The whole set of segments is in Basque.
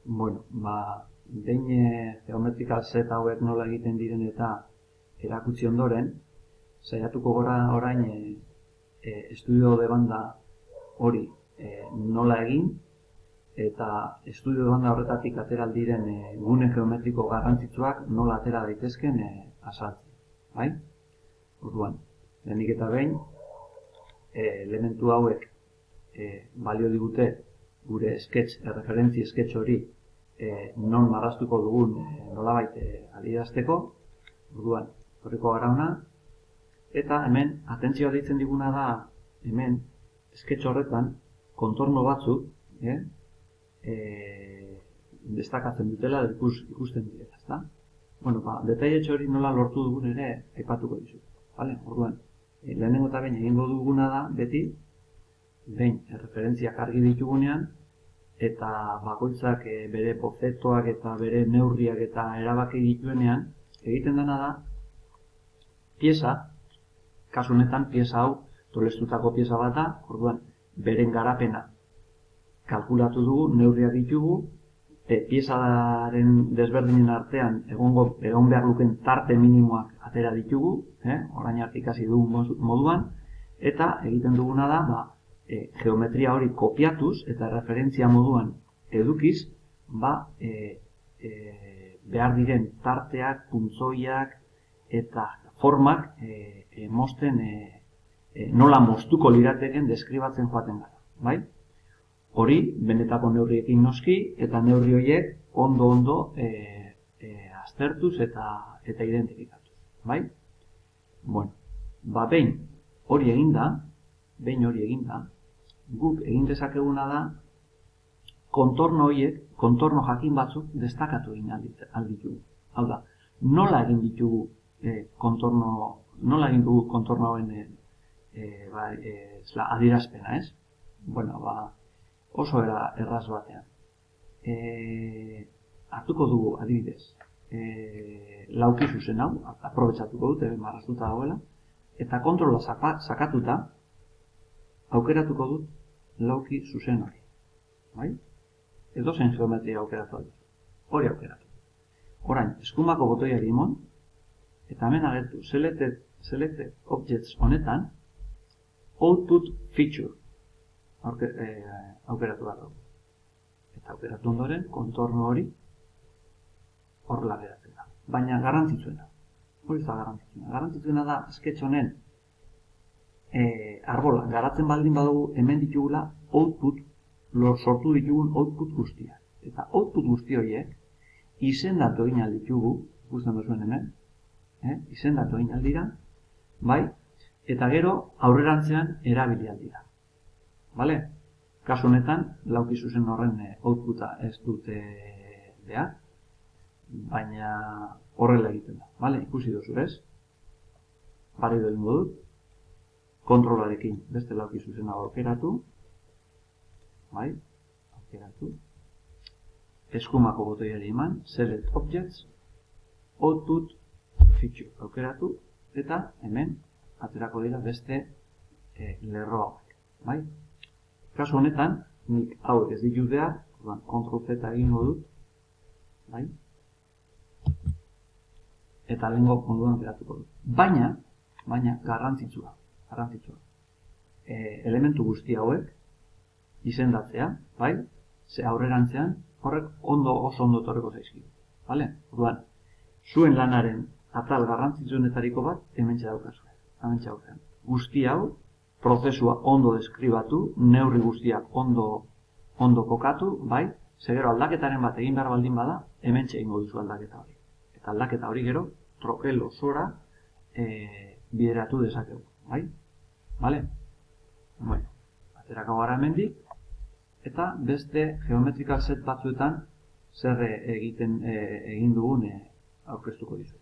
Bueno, behin geometrical set hauek nola egiten diren eta erakutsi ondoren, saiatuko gora orain estudio de banda hori nola egin, eta estudio de banda horretatik atera diren gune geometriko garrantzitsuak nola atera daitezken azaltzen. Bai? Orduan, lehenik eta behin, elementu hauek balio digute gure referentzi sketch hori non marraztuko dugun nolabait adierazteko. Orduan, horreko gara hona, eta hemen atentzioa deitzen diguna da hemen sketch horretan kontorno batzuk destakatzen dutela ikusten direla, ezta? Bueno, detailetxo hori nola lortu dugun ere aipatuko dizut. Vale? Orduan, lehenengo eta behin egingo duguna da beti behin referentziak argi ditugunean eta bakoitzak bere bozetoak eta bere neurriak eta erabaki dituenean egiten dena da pieza, kasu honetan pieza hau tolestutako pieza bat da, orduan beren garapena kalkulatu dugu, neurriak ditugu, piezaren desberdinen artean egon behar luken tarte minimoak atera ditugu, orain arte ikasi dugun moduan, eta egiten duguna da geometria hori kopiatuz eta referentzia moduan edukiz, behar diren tarteak, puntzoiak eta formak mozten nola moztuko lirateken deskribatzen joaten gara, bai? Hori, benetako neurriekin noski, eta neurri horiek ondo aztertuz eta identifikatuz, bai? Bueno, behin hori eginda, guk egin dezakeguna da kontorno horiek, kontorno jakin batzuk destakatu egin alditugu. Hau da, nola egin dugu kontorno hauen adierazpena, ez? Bueno, oso erraz batean. Hartuko dugu, adibidez, lauki zuzen hau, aprobetxatuko dut, marraztuta dagoela, eta kontrola sakatuta, aukeratuko dut lauki zuzen hori. Bai? Edozein geometria aukeratu dut. Hori aukeratu. Orain, eskumako botoiari emon, eta hemen agertu, selected objects honetan, output feature aukeratu behar dugu. Eta aukeratu ondoren, kontorno hori horrela geratzen da. Baina garrantzitsuena. Hori da garrantzitsuena. Garrantzitsuena da sketch honen arbola garatzen baldin badugu hemen ditugula output, sortu ditugun output guztiak. Eta output guzti horiek izendatu egin alditugu, ikusten duzuen hemen, izendatu egin aldira, bai, eta gero aurrerantzean erabili aldira. Bale? Kasu honetan, lauki zuzen horren outputa ez dute behar, baina horrela egiten da. Bale? Ikusi duzu, ez? Bari egingo dut, kontrolarekin beste lauki zuzena aukeratu, bai, aukeratu, eskumako botoiari eman, select objects, output feature aukeratu, eta hemen aterako dira beste lerroak, bai? Kasu honetan, nik hau ez ditut behar, Ctrl Z egingo dut, bai? Eta lehengo moduan geratuko dut. Baina garrantzitsua. Elementu guzti hauek izendatzea, bai? Ze aurrerantzean horrek oso ondo etorriko zaizkigu, bale? Orduan, zuen lanaren atal garrantzitsuenetariko bat hementxe daukazue, hementxe aurrean. Guzti hau prozesua ondo deskribatu, neurri guztiak ondo kokatu, bai? Zegero aldaketaren bat egin behar baldin bada, hementxe egingo duzu aldaketa hori. Eta aldaketa hori gero, trokel osora bideratu dezakegu, bai? Bale? Bueno, aterako gara hemendik, eta beste geometrical set batzuetan zer egin dugun aurkeztuko dizu.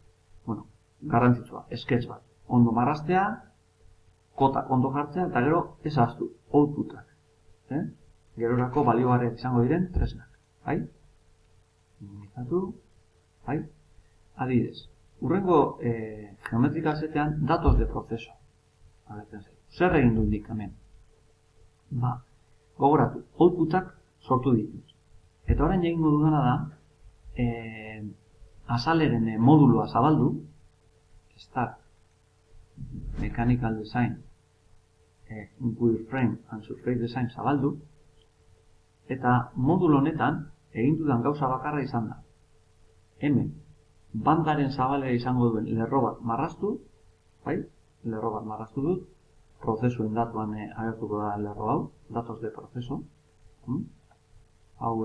Bueno, garrantzitsua, sketch bat. Ondo marraztea, kotak ondo jartzea, eta gero ez ahaztu, outputak. Gerorako baliogarriak izango diren tresnak. Bai? Minimizatu. Bai? Adibidez, urrengo geometrical setean datos de proceso. Zer egin dut hemen? Gogoratu, outputak sortu ditut. Eta orain egingo dudana da, azaleren modulua zabaldu, Start Mechanical Design, Wireframe and Surface Design zabaldu, eta modul honetan egin dudan gauza bakarra izan da. Hemen, bandaren zabalera izango duen lerro bat marraztu, bai? Lerro bat marraztu dut, prozesuen datuan agertuko da lerro hau, datos de proceso. Hau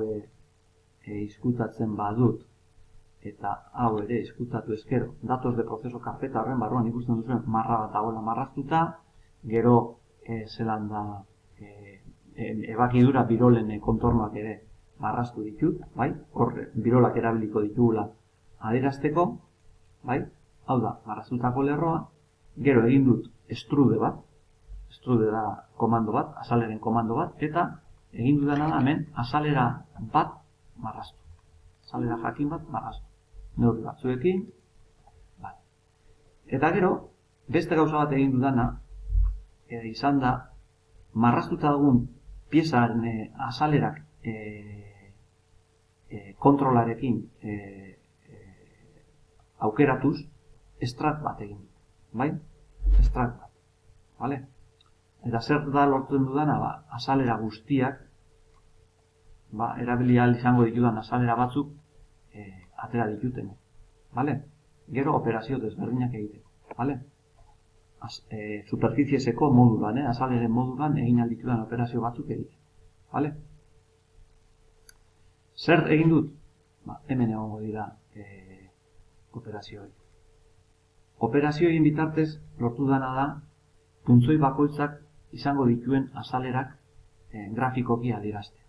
izkutatzen badut, eta hau ere izkutatu ezkero, datos de proceso karpeta horren barruan ikusten duzuen marra bat dagoela marraztuta, gero zelan da ebakidura birolen kontornoak ere marraztu ditut, bai? Hor birolak erabiliko ditugula adierazteko, bai? Hau da, marraztutako lerroa, gero egin dut extrude bat, extrude da komando bat, azaleren komando bat, eta egin dudana da hemen azalera bat marraztu. Azalera jakin bat marraztu. Neurri batzuekin, bai. Eta gero, beste gauza bat egin dudana, izan da, marraztuta dugun piezaren azalerak kontrolarekin aukeratuz, extract bat egin dut, bai? Extract bat, bale? Eta zer da lortzen dudana, azalera guztiak, erabili ahal izango ditudan azalera batzuk atera dituten, bale? Gero operazio desberdinak egiteko, bale? Superfizieseko modulan, azaleren modulan egin ahal ditudan operazio batzuk egiteko, bale? Zer egin dut? Hemen egongo dira operazioei. Operazioen bitartez lortu dana da puntzoi bakoitzak izango dituen azalerak grafikoki adieraztea.